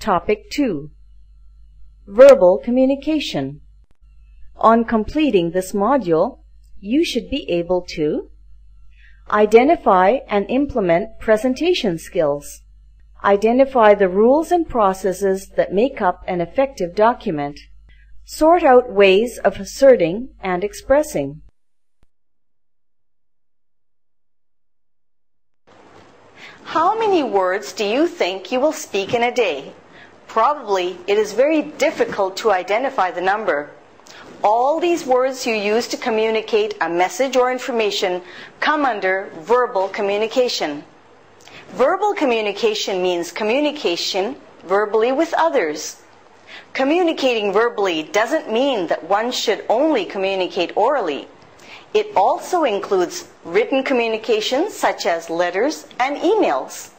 Topic 2. Verbal communication. On completing this module, you should be able to identify and implement presentation skills. Identify the rules and processes that make up an effective document. Sort out ways of asserting and expressing. How many words do you think you will speak in a day? Probably it is very difficult to identify the number. All these words you use to communicate a message or information come under verbal communication. Verbal communication means communication verbally with others. Communicating verbally doesn't mean that one should only communicate orally. It also includes written communications such as letters and emails.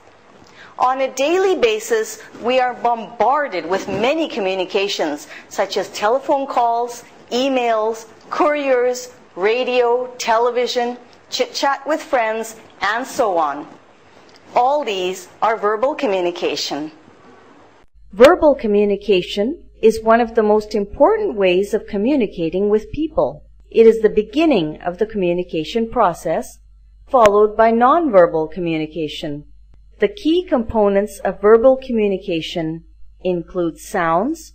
On a daily basis, we are bombarded with many communications such as telephone calls, emails, couriers, radio, television, chit-chat with friends, and so on. All these are verbal communication. Verbal communication is one of the most important ways of communicating with people. It is the beginning of the communication process, followed by nonverbal communication. The key components of verbal communication include sounds,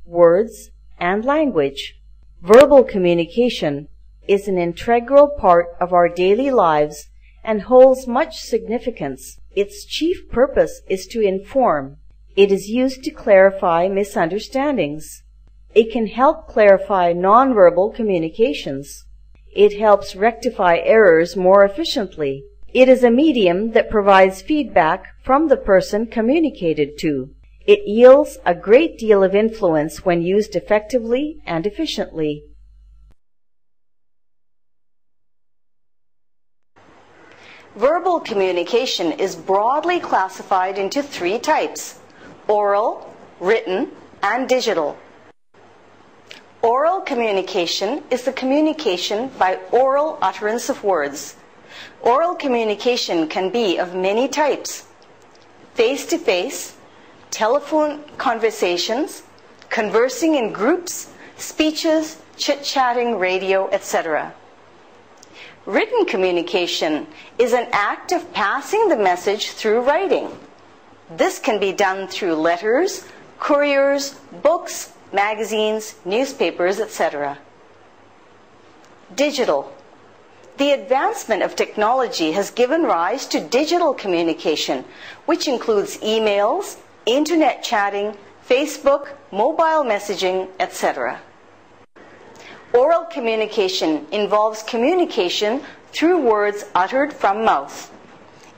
words, and language. Verbal communication is an integral part of our daily lives and holds much significance. Its chief purpose is to inform. It is used to clarify misunderstandings. It can help clarify nonverbal communications. It helps rectify errors more efficiently. It is a medium that provides feedback from the person communicated to. It yields a great deal of influence when used effectively and efficiently. Verbal communication is broadly classified into 3 types: oral, written, and digital. Oral communication is the communication by oral utterance of words. Oral communication can be of many types: face-to-face, telephone conversations, conversing in groups, speeches, chit-chatting, radio, etc. Written communication is an act of passing the message through writing. This can be done through letters, couriers, books, magazines, newspapers, etc. Digital. The advancement of technology has given rise to digital communication, which includes emails, internet chatting, Facebook, mobile messaging, etc. Oral communication involves communication through words uttered from mouth.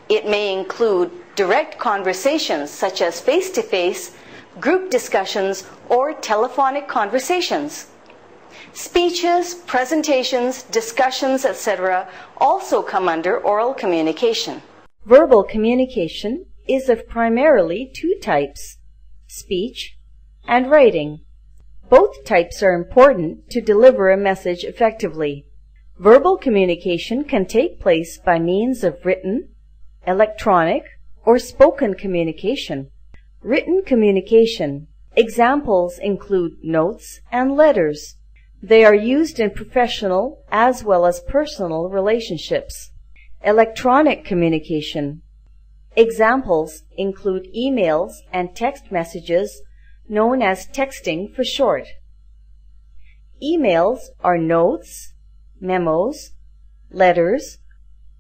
It may include direct conversations such as face-to-face, group discussions, or telephonic conversations. Speeches, presentations, discussions, etc. also come under oral communication. Verbal communication is of primarily 2 types: speech and writing. Both types are important to deliver a message effectively. Verbal communication can take place by means of written, electronic, or spoken communication. Written communication. Examples include notes and letters. They are used in professional as well as personal relationships. Electronic communication. Examples include emails and text messages, known as texting for short. Emails are notes, memos, letters,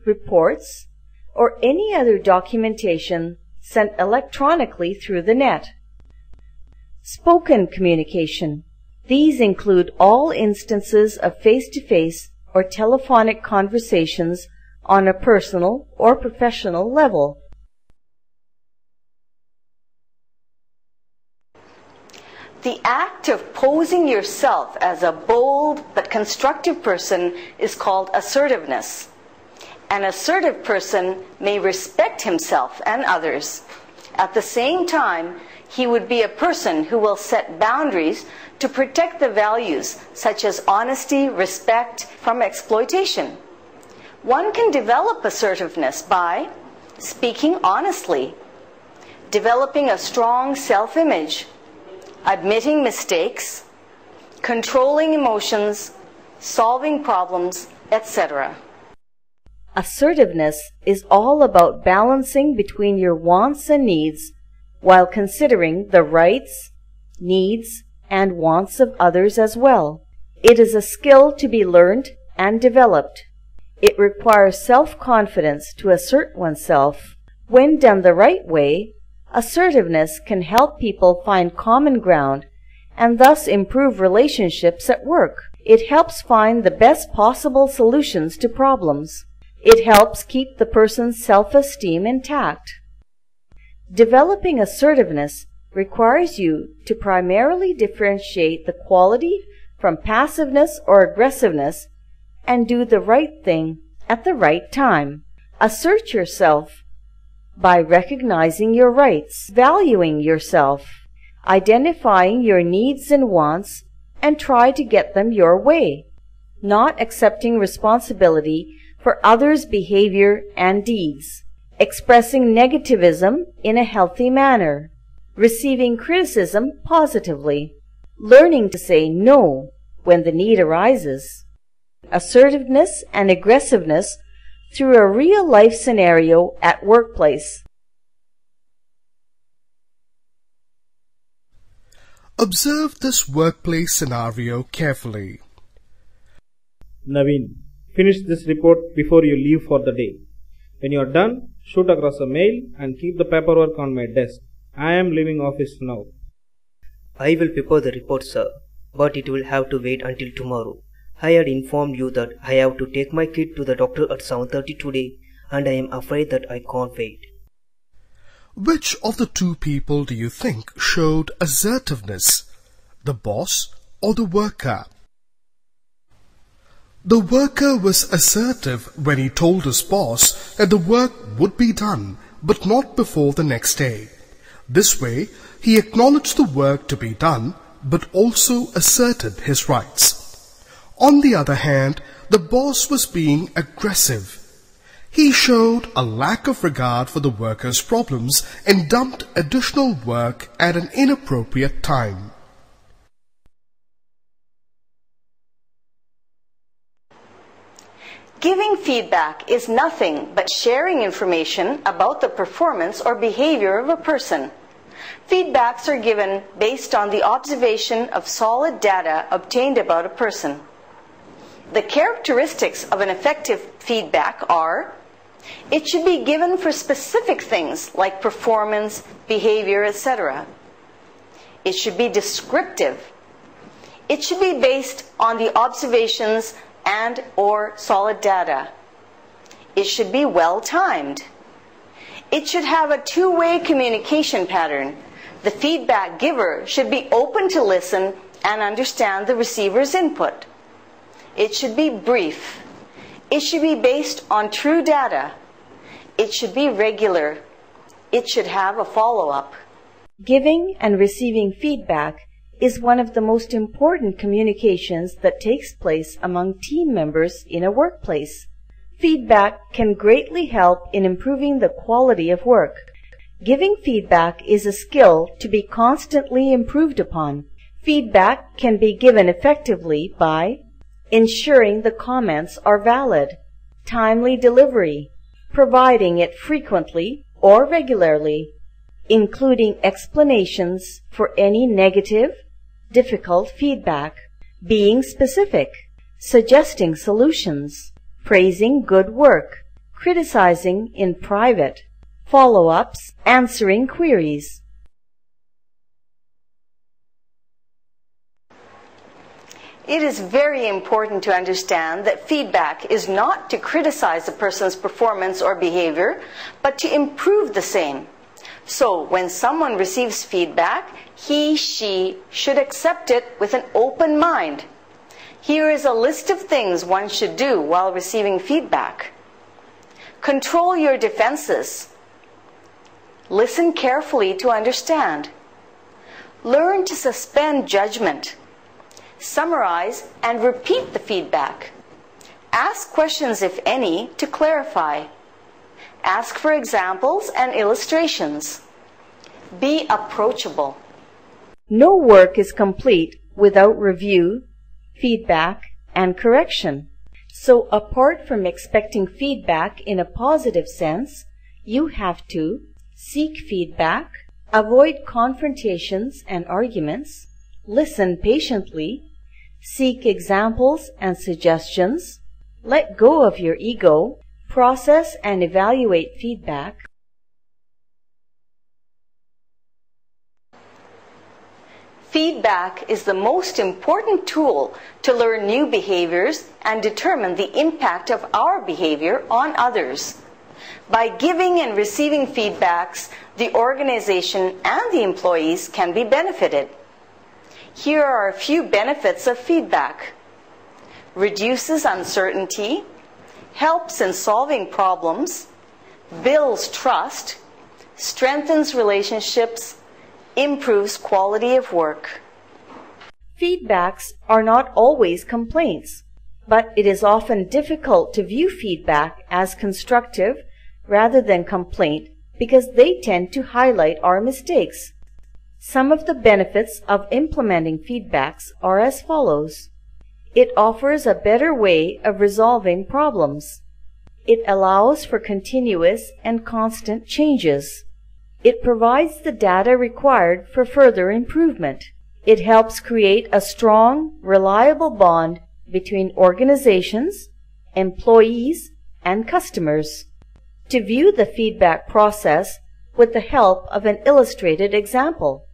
reports, or any other documentation sent electronically through the net. Spoken communication. These include all instances of face-to-face or telephonic conversations on a personal or professional level. The act of posing yourself as a bold but constructive person is called assertiveness. An assertive person may respect himself and others. At the same time, he would be a person who will set boundaries to protect the values such as honesty, respect from exploitation. One can develop assertiveness by speaking honestly, developing a strong self-image, admitting mistakes, controlling emotions, solving problems, etc. Assertiveness is all about balancing between your wants and needs while considering the rights, needs, and wants of others as well. It is a skill to be learned and developed. It requires self-confidence to assert oneself. When done the right way, assertiveness can help people find common ground and thus improve relationships at work. It helps find the best possible solutions to problems. It helps keep the person's self-esteem intact. Developing assertiveness requires you to primarily differentiate the quality from passiveness or aggressiveness and do the right thing at the right time. Assert yourself by recognizing your rights, valuing yourself, identifying your needs and wants, and try to get them your way, not accepting responsibility for others' behavior and deeds, expressing negativism in a healthy manner, receiving criticism positively, learning to say no when the need arises. Assertiveness and aggressiveness through a real-life scenario at workplace. Observe this workplace scenario carefully. Naveen, finish this report before you leave for the day. When you are done, shoot across a mail and keep the paperwork on my desk. I am leaving office now. I will prepare the report, sir, but it will have to wait until tomorrow. I had informed you that I have to take my kid to the doctor at 7:30 today, and I am afraid that I can't wait. Which of the two people do you think showed assertiveness, the boss or the worker? The worker was assertive when he told his boss that the work would be done, but not before the next day. This way, he acknowledged the work to be done, but also asserted his rights. On the other hand, the boss was being aggressive. He showed a lack of regard for the worker's problems and dumped additional work at an inappropriate time. Giving feedback is nothing but sharing information about the performance or behavior of a person. Feedbacks are given based on the observation of solid data obtained about a person. The characteristics of an effective feedback are: it should be given for specific things like performance, behavior, etc. It should be descriptive. It should be based on the observations and/or solid data. It should be well-timed. It should have a two-way communication pattern. The feedback giver should be open to listen and understand the receiver's input. It should be brief. It should be based on true data. It should be regular. It should have a follow-up. Giving and receiving feedback is one of the most important communications that takes place among team members in a workplace. Feedback can greatly help in improving the quality of work. Giving feedback is a skill to be constantly improved upon. Feedback can be given effectively by ensuring the comments are valid, timely delivery, providing it frequently or regularly, including explanations for any negative, difficult feedback, being specific, suggesting solutions, praising good work, criticizing in private, follow-ups, answering queries. It is very important to understand that feedback is not to criticize a person's performance or behavior, but to improve the same. So when someone receives feedback, he/she should accept it with an open mind. Here is a list of things one should do while receiving feedback. Control your defenses. Listen carefully to understand. Learn to suspend judgment. Summarize and repeat the feedback. Ask questions, if any, to clarify. Ask for examples and illustrations. Be approachable. No work is complete without review, feedback, and correction. So apart from expecting feedback in a positive sense, you have to seek feedback, avoid confrontations and arguments, listen patiently, seek examples and suggestions, let go of your ego, process and evaluate feedback. Feedback is the most important tool to learn new behaviors and determine the impact of our behavior on others. By giving and receiving feedbacks, the organization and the employees can be benefited. Here are a few benefits of feedback. Reduces uncertainty, helps in solving problems, builds trust, strengthens relationships, improves quality of work. Feedbacks are not always complaints, but it is often difficult to view feedback as constructive rather than complaint because they tend to highlight our mistakes. Some of the benefits of implementing feedbacks are as follows. It offers a better way of resolving problems. It allows for continuous and constant changes. It provides the data required for further improvement. It helps create a strong, reliable bond between organizations, employees, and customers. To view the feedback process with the help of an illustrated example.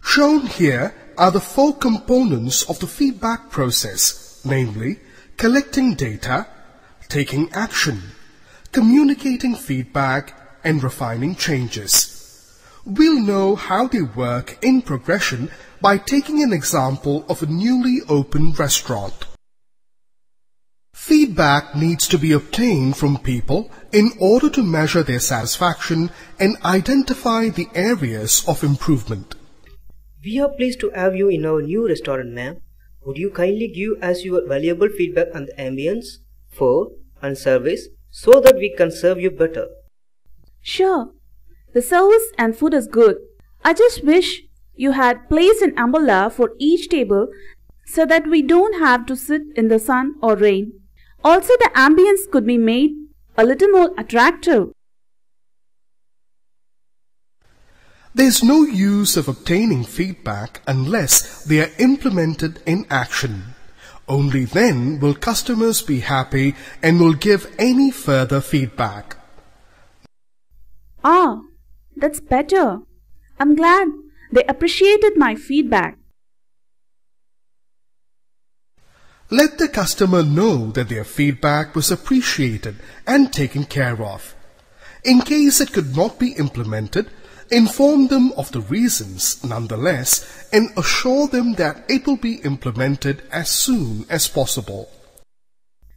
Shown here are the 4 components of the feedback process, namely collecting data, taking action, communicating feedback, and refining changes. We'll know how they work in progression by taking an example of a newly opened restaurant. Feedback needs to be obtained from people in order to measure their satisfaction and identify the areas of improvement. We are pleased to have you in our new restaurant, ma'am. Would you kindly give us your valuable feedback on the ambience, food, and service so that we can serve you better? Sure. The service and food is good. I just wish you had placed an umbrella for each table so that we don't have to sit in the sun or rain. Also, the ambience could be made a little more attractive. There's no use of obtaining feedback unless they are implemented in action. Only then will customers be happy and will give any further feedback. Ah, that's better. I'm glad they appreciated my feedback. Let the customer know that their feedback was appreciated and taken care of. In case it could not be implemented, inform them of the reasons nonetheless and assure them that it will be implemented as soon as possible.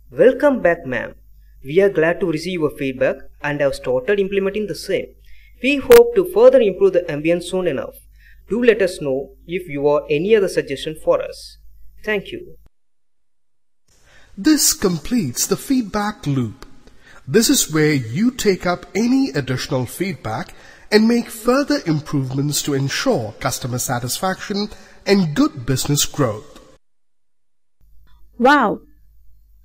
Welcome back, ma'am. We are glad to receive your feedback and have started implementing the same. We hope to further improve the ambience soon enough. Do let us know if you have any other suggestion for us. Thank you. This completes the feedback loop. This is where you take up any additional feedback and make further improvements to ensure customer satisfaction and good business growth. Wow!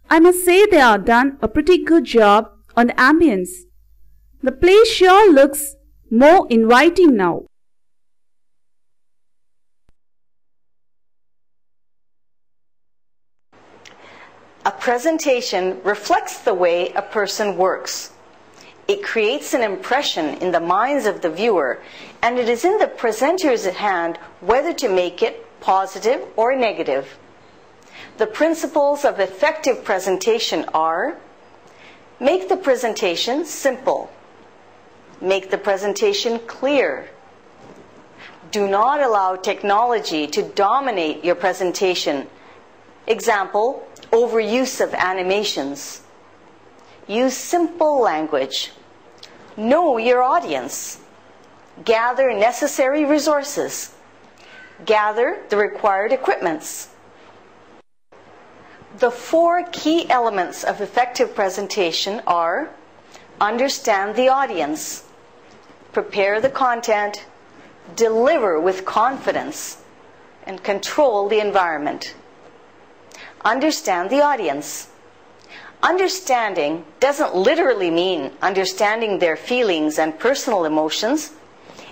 I must say they have done a pretty good job on the ambience. The place sure looks more inviting now. A presentation reflects the way a person works. It creates an impression in the minds of the viewer, and it is in the presenter's hand whether to make it positive or negative. The principles of effective presentation are: make the presentation simple. Make the presentation clear. Do not allow technology to dominate your presentation. Example, overuse of animations. Use simple language. Know your audience. Gather necessary resources. Gather the required equipments. The 4 key elements of effective presentation are: understand the audience, prepare the content, deliver with confidence, and control the environment. Understand the audience. Understanding doesn't literally mean understanding their feelings and personal emotions.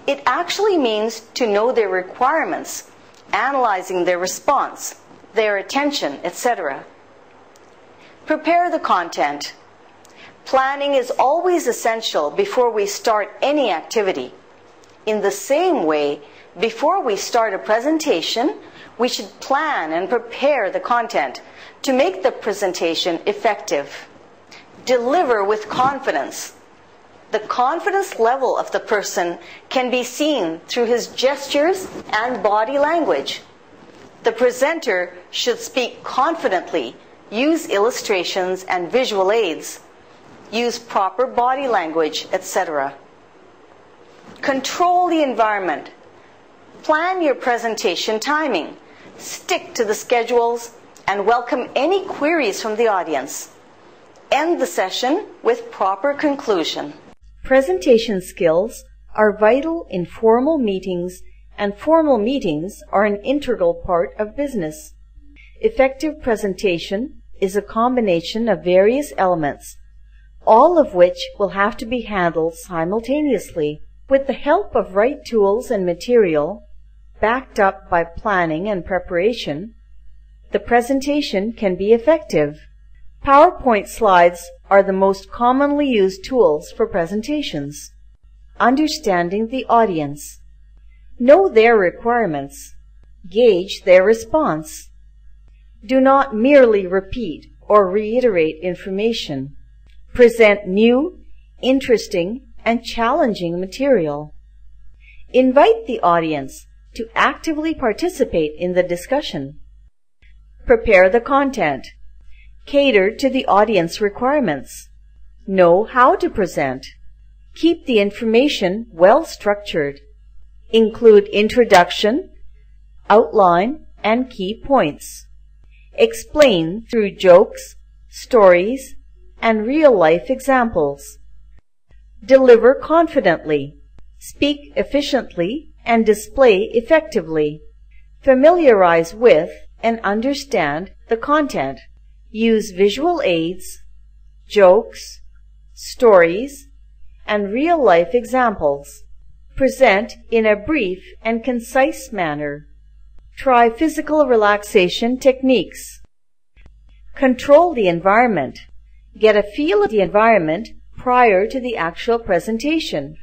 It actually means to know their requirements, analyzing their response, their attention, etc. Prepare the content. Planning is always essential before we start any activity. In the same way, before we start a presentation, we should plan and prepare the content to make the presentation effective. Deliver with confidence. The confidence level of the person can be seen through his gestures and body language. The presenter should speak confidently, use illustrations and visual aids, use proper body language, etc. Control the environment. Plan your presentation timing. Stick to the schedules and welcome any queries from the audience. End the session with proper conclusion. Presentation skills are vital in formal meetings, and formal meetings are an integral part of business. Effective presentation is a combination of various elements, all of which will have to be handled simultaneously. With the help of right tools and material, backed up by planning and preparation, the presentation can be effective. PowerPoint slides are the most commonly used tools for presentations. Understanding the audience. Know their requirements. Gauge their response. Do not merely repeat or reiterate information. Present new, interesting, and challenging material. Invite the audience to actively participate in the discussion. Prepare the content. Cater to the audience requirements. Know how to present. Keep the information well structured. Include introduction, outline, and key points. Explain through jokes, stories, and real-life examples. Deliver confidently. Speak efficiently and display effectively. Familiarize with and understand the content. Use visual aids, jokes, stories, and real-life examples. Present in a brief and concise manner. Try physical relaxation techniques. Control the environment. Get a feel of the environment prior to the actual presentation.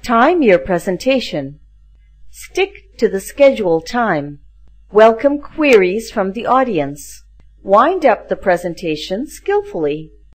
Time your presentation. Stick to the scheduled time. Welcome queries from the audience. Wind up the presentation skillfully.